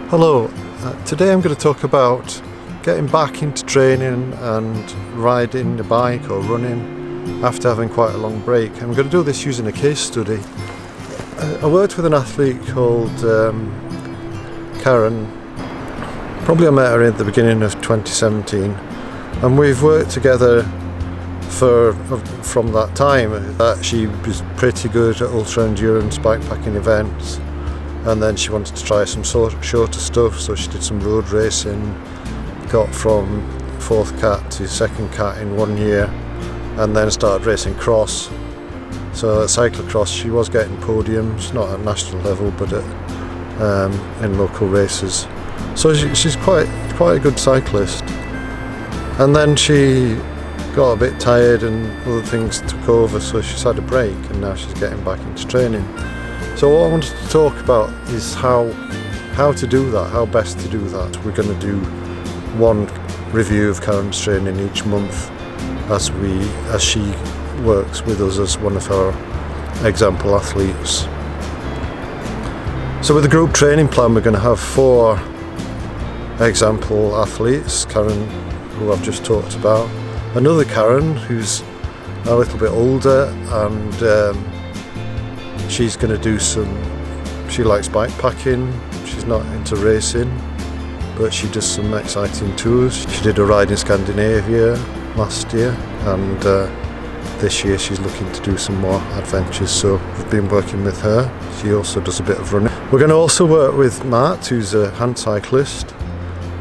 Hello, today I'm going to talk about getting back into training and riding a bike or running after having quite a long break. I'm going to do this using a case study. I worked with an athlete called Karen. Probably I met her at the beginning of 2017, and we've worked together from that time. She was pretty good at ultra endurance bikepacking events, and then she wanted to try some shorter stuff, so she did some road racing, got from 4th cat to 2nd cat in 1 year, and then started racing cross. So at cyclocross she was getting podiums, not at national level but in local races. So she's quite a good cyclist. And then she got a bit tired and other things took over, so she's had a break and now she's getting back into training. So what I wanted to talk about is how to do that, how best to do that. We're going to do one review of Karen's training each month as she works with us as one of our example athletes. So with the group training plan, we're going to have 4 example athletes. Karen, who I've just talked about, another Karen who's a little bit older, and she's going to do she likes bikepacking. She's not into racing, but she does some exciting tours. She did a ride in Scandinavia last year, and this year she's looking to do some more adventures, so we've been working with her. She also does a bit of running. We're going to also work with Matt, who's a hand cyclist,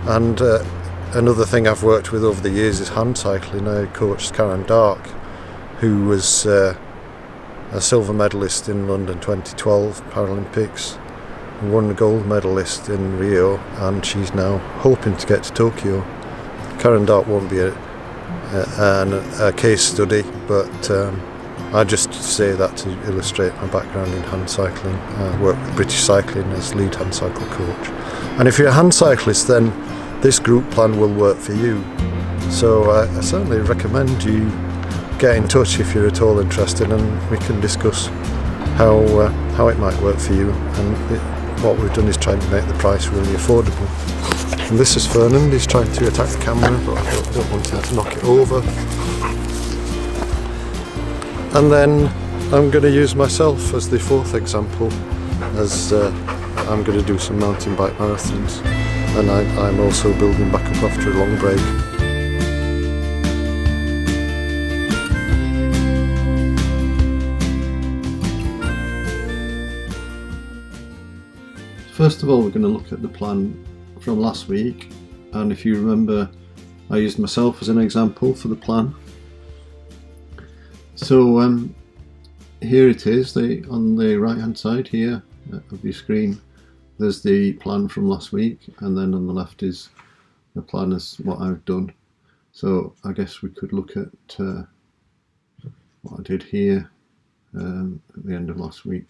and another thing I've worked with over the years is hand cycling. I coached Karen Dark, who was a silver medalist in London 2012 Paralympics, won the gold medalist in Rio, and she's now hoping to get to Tokyo. Karen Dark won't be a case study, but I just say that to illustrate my background in hand cycling. I work with British Cycling as lead hand cycle coach. And if you're a hand cyclist, then this group plan will work for you. So I certainly recommend you get in touch if you're at all interested, and we can discuss how it might work for you. And what we've done is trying to make the price really affordable. And this is Fernand. He's trying to attack the camera, but I don't want him to knock it over. And then I'm going to use myself as the 4th example, as I'm going to do some mountain bike marathons, and I'm also building back up after a long break. First of all, we're going to look at the plan from last week, and if you remember, I used myself as an example for the plan. So here it is, on the right hand side here of your screen, there's the plan from last week, and then on the left is the plan as what I've done. So I guess we could look at what I did here at the end of last week.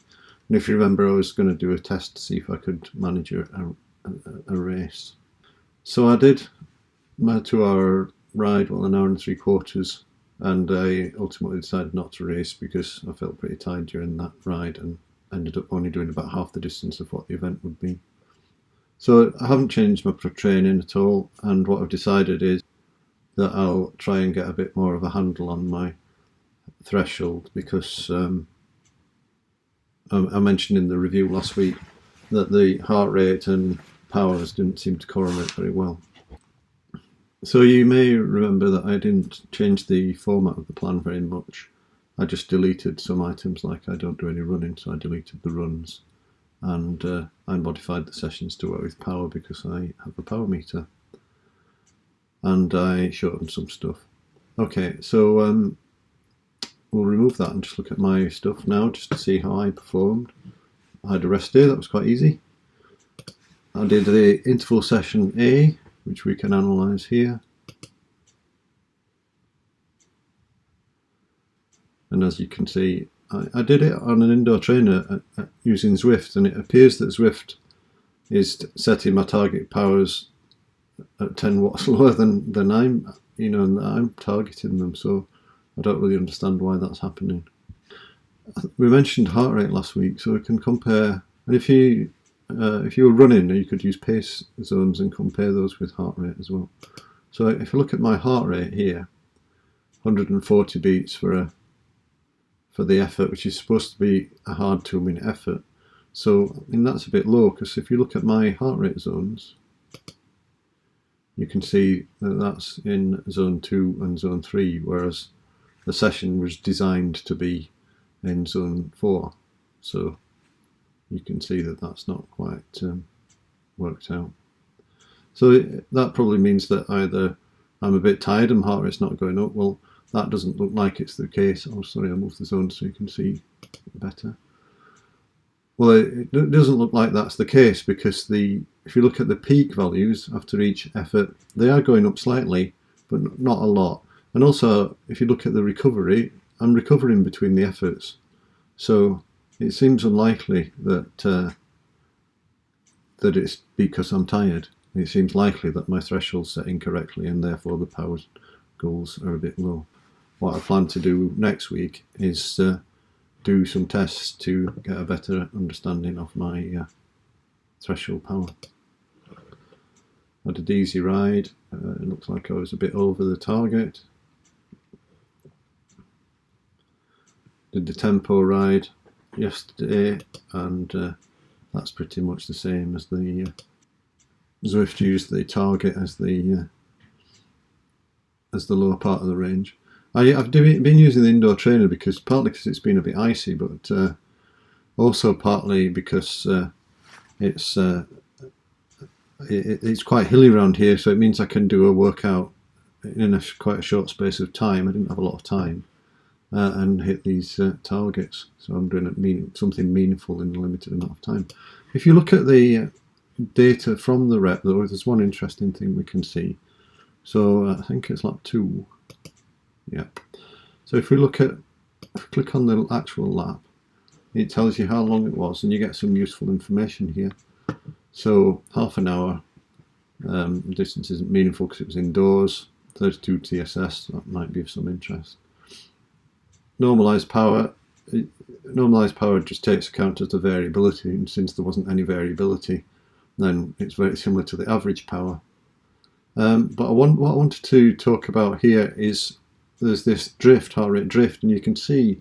And if you remember, I was going to do a test to see if I could manage a race. So I did my 2-hour ride, well, 1 hour and 3/4, and I ultimately decided not to race because I felt pretty tired during that ride and ended up only doing about half the distance of what the event would be. So I haven't changed my training at all, and what I've decided is that I'll try and get a bit more of a handle on my threshold, because I mentioned in the review last week that the heart rate and powers didn't seem to correlate very well. So you may remember that I didn't change the format of the plan very much. I just deleted some items, like I don't do any running, so I deleted the runs, and I modified the sessions to work with power because I have a power meter, and I shortened some stuff. Okay, so we'll remove that and just look at my stuff now, just to see how I performed. I had a rest day, that was quite easy. I did the interval session A, which we can analyse here. And as you can see, I did it on an indoor trainer using Zwift, and it appears that Zwift is setting my target powers at 10 watts lower than I'm targeting them, so I don't really understand why that's happening. We mentioned heart rate last week, so we can compare. And if you if you were running, you could use pace zones and compare those with heart rate as well. So if you look at my heart rate here, 140 beats for the effort, which is supposed to be a hard 2-minute effort. So I mean, that's a bit low, because if you look at my heart rate zones, you can see that that's in zone 2 and zone 3, whereas the session was designed to be in zone 4. So you can see that that's not quite worked out. So that probably means that either I'm a bit tired and my heart rate's not going up. Well, that doesn't look like it's the case. Oh, sorry, I'll move the zone so you can see better. Well, it doesn't look like that's the case, because if you look at the peak values after each effort, they are going up slightly, but not a lot. And also, if you look at the recovery, I'm recovering between the efforts. So it seems unlikely that that it's because I'm tired. It seems likely that my threshold's set incorrectly, and therefore the power goals are a bit low. What I plan to do next week is do some tests to get a better understanding of my threshold power. I had a easy ride. It looks like I was a bit over the target. Did the tempo ride yesterday, and that's pretty much the same as the Zwift used the target as the lower part of the range. I've been using the indoor trainer partly because it's been a bit icy, but also partly because it's quite hilly around here, so it means I can do a workout in quite a short space of time. I didn't have a lot of time, and hit these targets. So I'm doing something meaningful in a limited amount of time. If you look at the data from the rep, though, there's one interesting thing we can see. So I think it's lap 2. Yeah. So if we click on the actual lap, it tells you how long it was, and you get some useful information here. So half an hour, distance isn't meaningful because it was indoors. 32 TSS, that might be of some interest. Normalized power just takes account of the variability, and since there wasn't any variability, then it's very similar to the average power. But what I wanted to talk about here is there's this heart rate drift, and you can see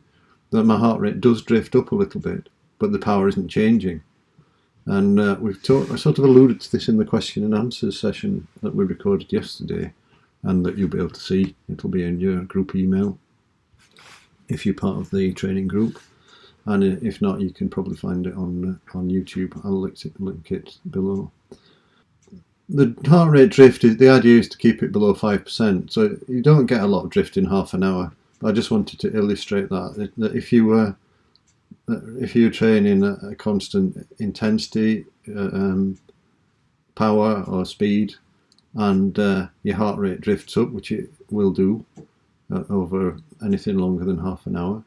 that my heart rate does drift up a little bit, but the power isn't changing. And I sort of alluded to this in the question and answers session that we recorded yesterday, and that you'll be able to see. It'll be in your group email if you're part of the training group, and if not, you can probably find it on YouTube. I'll link it below. The heart rate drift, the idea is to keep it below 5%, so you don't get a lot of drift in half an hour. But I just wanted to illustrate that if you were training at a constant intensity, power or speed, and your heart rate drifts up, which it will do over anything longer than half an hour,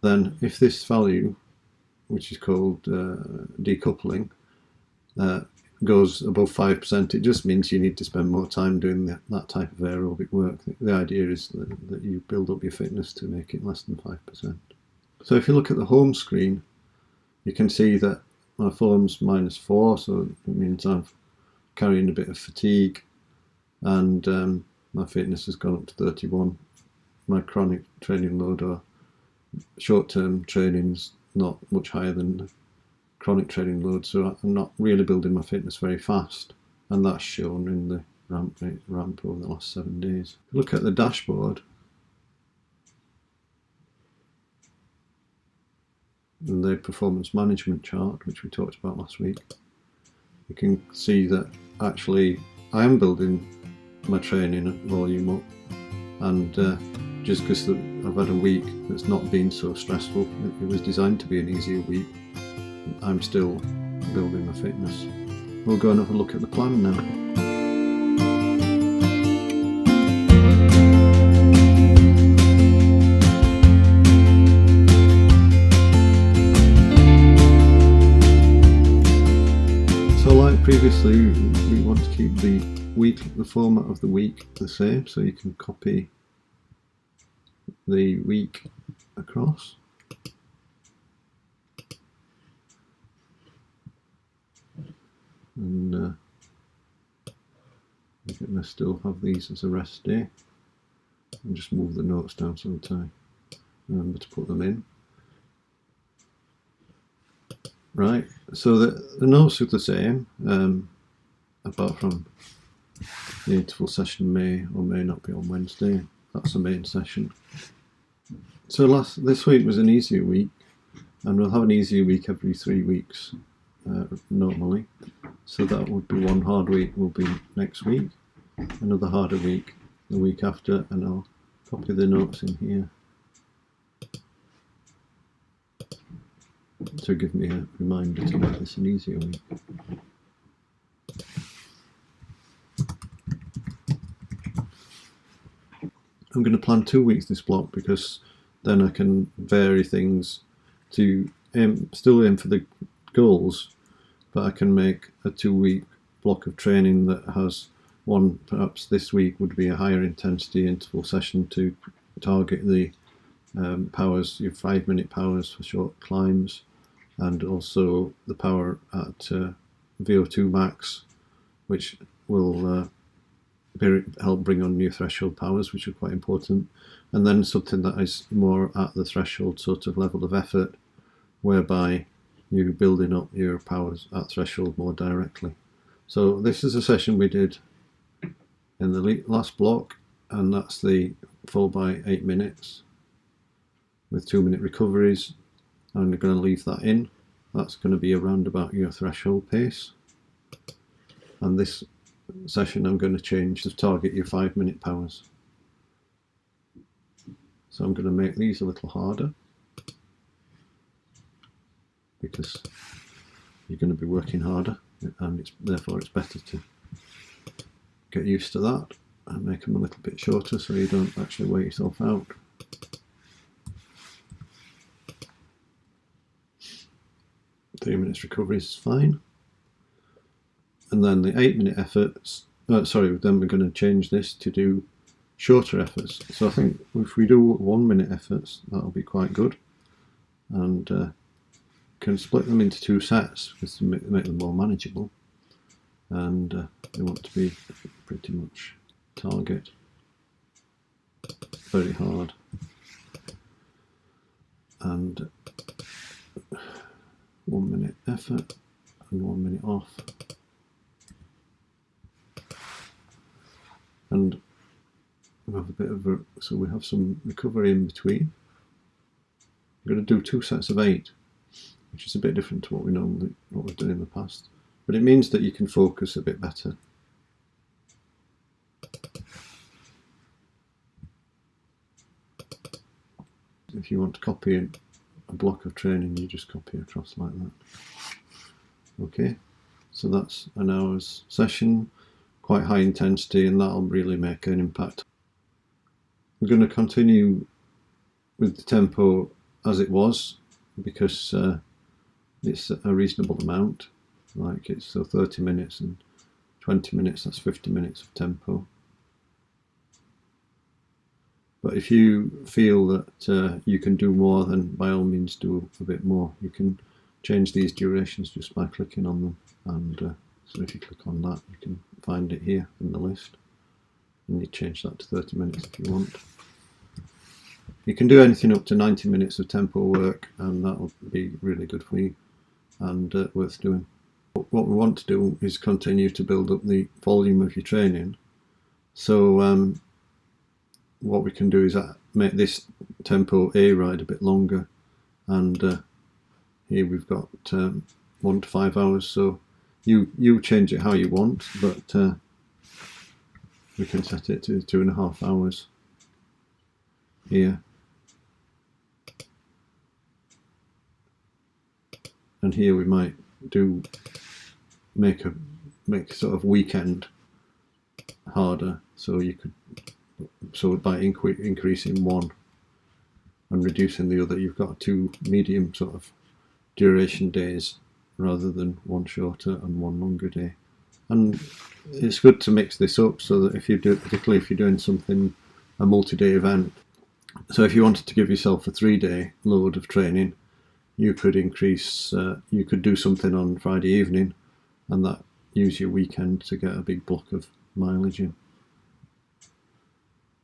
then if this value, which is called decoupling, goes above 5%, it just means you need to spend more time doing that type of aerobic work. The idea is that you build up your fitness to make it less than 5%. So if you look at the home screen, you can see that my phone's -4, so it means I'm carrying a bit of fatigue, and my fitness has gone up to 31. My chronic training load or short-term training's not much higher than the chronic training load, so I'm not really building my fitness very fast, and that's shown in the ramp over the last 7 days. If you look at the dashboard and the performance management chart, which we talked about last week, you can see that actually I am building my training volume up, and just because I've had a week that's not been so stressful, it was designed to be an easier week, I'm still building my fitness. We'll go and have a look at the plan now. So like previously, we want to keep the format of the week the same, so you can copy the week across. and I'm going to still have these as a rest day, and just move the notes down so that I remember to put them in. Right, so the notes are the same, apart from the interval session may or may not be on Wednesday. That's the main session. So this week was an easier week, and we'll have an easier week every 3 weeks normally. So that would be one hard week will be next week, another harder week the week after, and I'll copy the notes in here to give me a reminder to make this an easier week. I'm going to plan 2 weeks this block, because then I can vary things to still aim for the goals, but I can make a 2-week block of training that has one, perhaps this week would be a higher intensity interval session to target the powers, your 5-minute powers for short climbs, and also the power at VO2 max, which will help bring on new threshold powers, which are quite important. And then something that is more at the threshold sort of level of effort, whereby you're building up your powers at threshold more directly. So this is a session we did in the last block, and that's the 4x8 minutes with 2-minute recoveries. I'm going to leave that in. That's going to be around about your threshold pace. And this session I'm going to change to target your 5-minute powers. So I'm going to make these a little harder, because you're going to be working harder, and therefore it's better to get used to that and make them a little bit shorter so you don't actually wear yourself out. Three minutes recovery is fine. And then the 8-minute efforts, then we're going to change this to do shorter efforts. So I think if we do 1-minute efforts, that'll be quite good. And can split them into 2 sets to make them more manageable. And they want to be pretty much target, very hard. And 1-minute effort and 1 minute off. And we have a bit of so we have some recovery in between. We're going to do 2 sets of 8, which is a bit different to what we've done in the past. But it means that you can focus a bit better. If you want to copy a block of training, you just copy across like that. Okay, so that's an hour's session, quite high intensity, and that'll really make an impact. We're going to continue with the tempo as it was, because it's a reasonable amount. Like it's so 30 minutes and 20 minutes, that's 50 minutes of tempo. But if you feel that you can do more, then by all means do a bit more. You can change these durations just by clicking on them. And so if you click on that, you can find it here in the list. And you change that to 30 minutes if you want. You can do anything up to 90 minutes of tempo work, and that will be really good for you and worth doing. What we want to do is continue to build up the volume of your training. So what we can do is make this tempo A ride a bit longer, and here we've got 1 to 5 hours, so you change it how you want, but we can set it to 2.5 hours here. And here we might make sort of weekend harder, so you could, so by increasing one and reducing the other, you've got 2 medium sort of duration days rather than 1 shorter and 1 longer day. And it's good to mix this up, so that particularly if you're doing something, a multi-day event. So if you wanted to give yourself a 3-day load of training, you could increase, you could do something on Friday evening, and that use your weekend to get a big block of mileage in.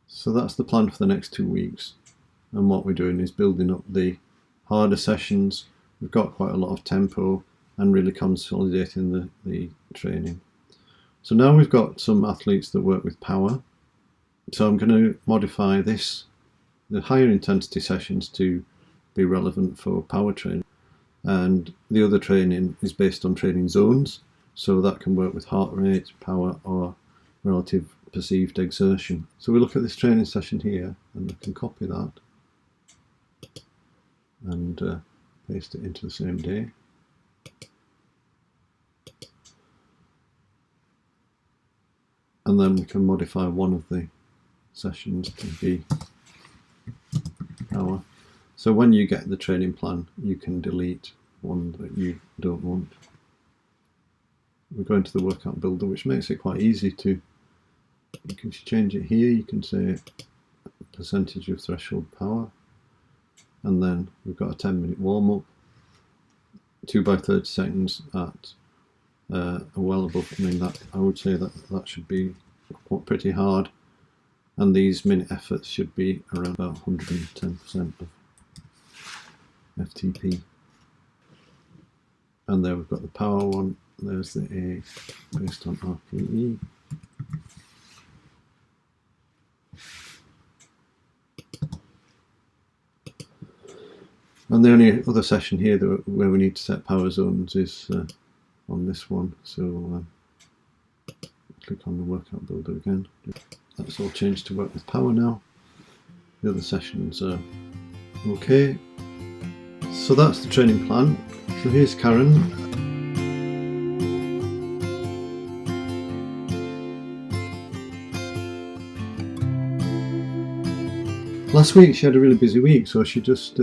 So that's the plan for the next 2 weeks, and what we're doing is building up the harder sessions. We've got quite a lot of tempo and really consolidating the training. So now we've got some athletes that work with power, so I'm going to modify the higher intensity sessions to be relevant for power training, and the other training is based on training zones, so that can work with heart rate, power, or relative perceived exertion. So we look at this training session here, and I can copy that and paste it into the same day. And then we can modify one of the sessions to be power. So when you get the training plan, you can delete one that you don't want. We go into the workout builder, which makes it quite easy to, you can change it here, you can say percentage of threshold power, and then we've got a 10-minute warm-up, 2 by 30 seconds at well above, that I would say that should be pretty hard, and these minute efforts should be around about 110% of FTP. And there we've got the power one, there's the A based on RPE. And the only other session here where we need to set power zones is on this one, so click on the workout builder again. That's all changed to work with power now. The other sessions are okay. So that's the training plan. So here's Karen. Last week she had a really busy week, so she just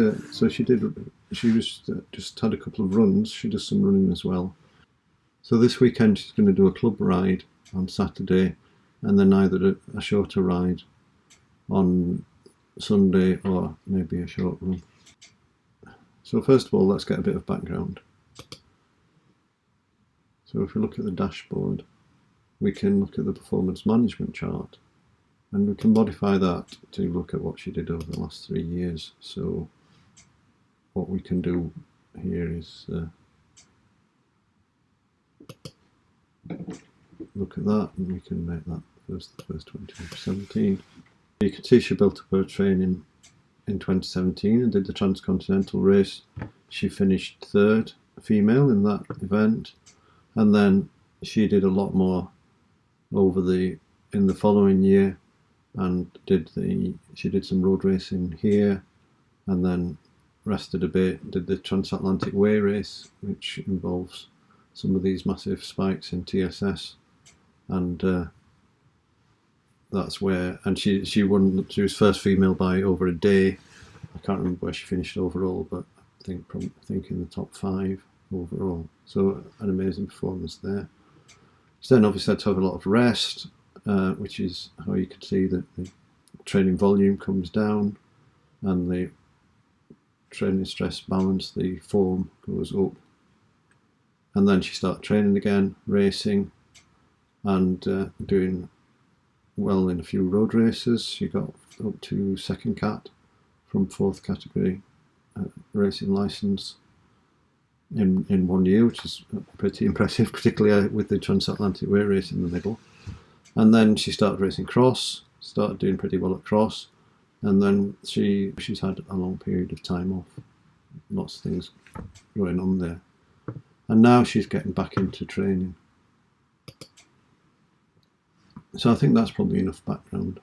just had a couple of runs. She does some running as well. So this weekend she's going to do a club ride on Saturday, and then either a shorter ride on Sunday or maybe a short run. So first of all, let's get a bit of background. So if we look at the dashboard, we can look at the performance management chart, and we can modify that to look at what she did over the last 3 years. So what we can do here is look at that, and we can make that the first 2017. You can see she built up her training in 2017 and did the Transcontinental race. She finished 3rd female in that event, and then she did a lot more in the following year, and she did some road racing here, and then rested a bit, did the Transatlantic Way race, which involves some of these massive spikes in TSS, and that's where, and she won. She was first female by over a day. I can't remember where she finished overall, but I think in the top 5 overall. So an amazing performance there. So then obviously had to have a lot of rest, which is how you can see that the training volume comes down and the training stress balance, the form goes up. And then she started training again, racing, and doing well in a few road races. She got up to 2nd cat from 4th category racing licence in 1 year, which is pretty impressive, particularly with the Transatlantic Way race in the middle. And then she started racing cross, started doing pretty well at cross, and then she's had a long period of time off, lots of things going on there, and now she's getting back into training. So I think that's probably enough background.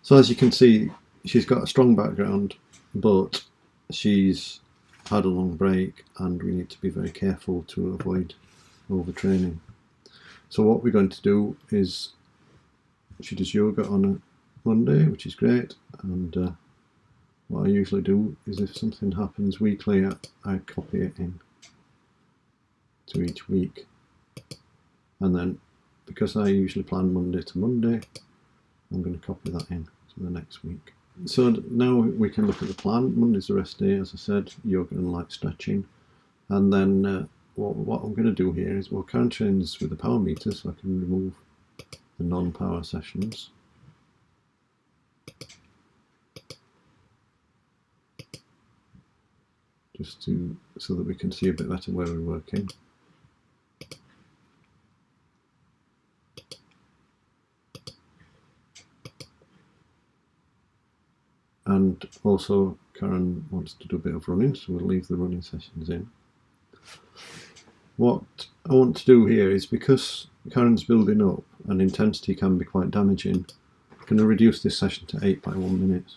So as you can see, she's got a strong background, but she's had a long break, and we need to be very careful to avoid overtraining. So what we're going to do is, she does yoga on a Monday, which is great, and what I usually do is if something happens weekly, I copy it in to each week, and then because I usually plan Monday to Monday, I'm going to copy that in to the next week. So now we can look at the plan. Monday's the rest day, as I said, yoga and light stretching, and then what I'm going to do here is, well, Karen trains with the power meter, so I can remove the non-power sessions. Just so that we can see a bit better where we're working. And also Karen wants to do a bit of running, so we'll leave the running sessions in. What I want to do here is, because Karen's building up and intensity can be quite damaging, I'm going to reduce this session to 8 by 1 minute,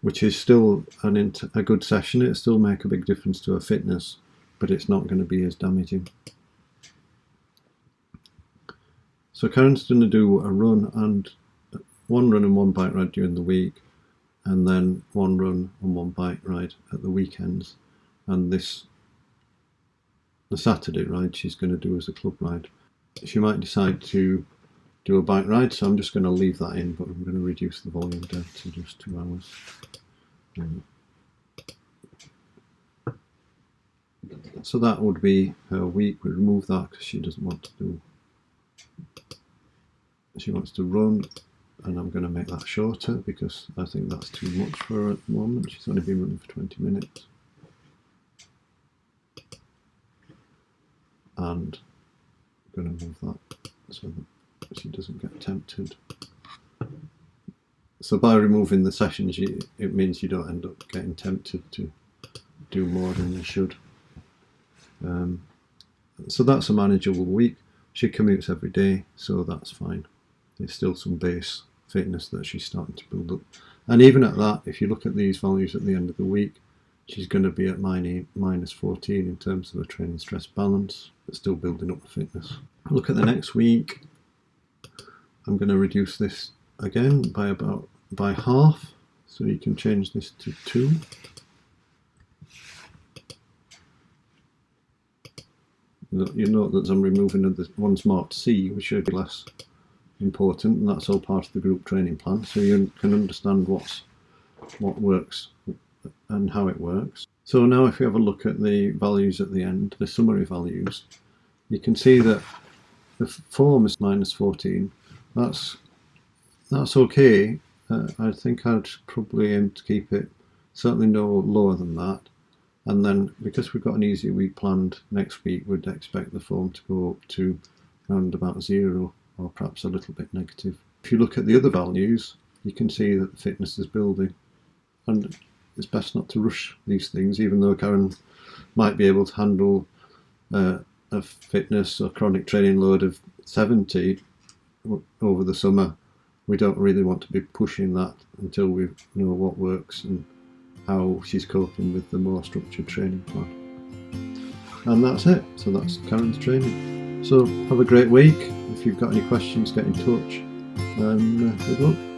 which is still a good session. It'll still make a big difference to her fitness, but it's not going to be as damaging. So Karen's going to do a run and one run and one bike ride during the week, and then one run and one bike ride at the weekends. And the Saturday ride she's going to do as a club ride. She might decide to do a bike ride, so I'm just going to leave that in, but I'm going to reduce the volume down to just 2 hours. So that would be her week. We remove that because she doesn't want to do. She wants to run, and I'm going to make that shorter because I think that's too much for her at the moment. She's only been running for 20 minutes. And I'm going to move that so that she doesn't get tempted. So by removing the sessions, it means you don't end up getting tempted to do more than you should. So that's a manageable week. She commutes every day, so that's fine. There's still some base fitness that she's starting to build up. And even at that, if you look at these values at the end of the week, she's going to be at minus 14 in terms of a training stress balance, but still building up the fitness. Look at the next week. I'm going to reduce this again by half, so you can change this to 2. You note that I'm removing the one's marked C, which should be less important, and that's all part of the group training plan, so you can understand what works and how it works. So now if you have a look at the values at the end, the summary values, you can see that the form is minus 14. That's okay. I think I'd probably aim to keep it certainly no lower than that. And then because we've got an easier week planned next week, we'd expect the form to go up to around about 0 or perhaps a little bit negative. If you look at the other values, you can see that the fitness is building. And it's best not to rush these things, even though Karen might be able to handle a fitness or chronic training load of 70 over the summer. We don't really want to be pushing that until we know what works and how she's coping with the more structured training plan. And that's it. So that's Karen's training. So have a great week. If you've got any questions, get in touch, and good luck.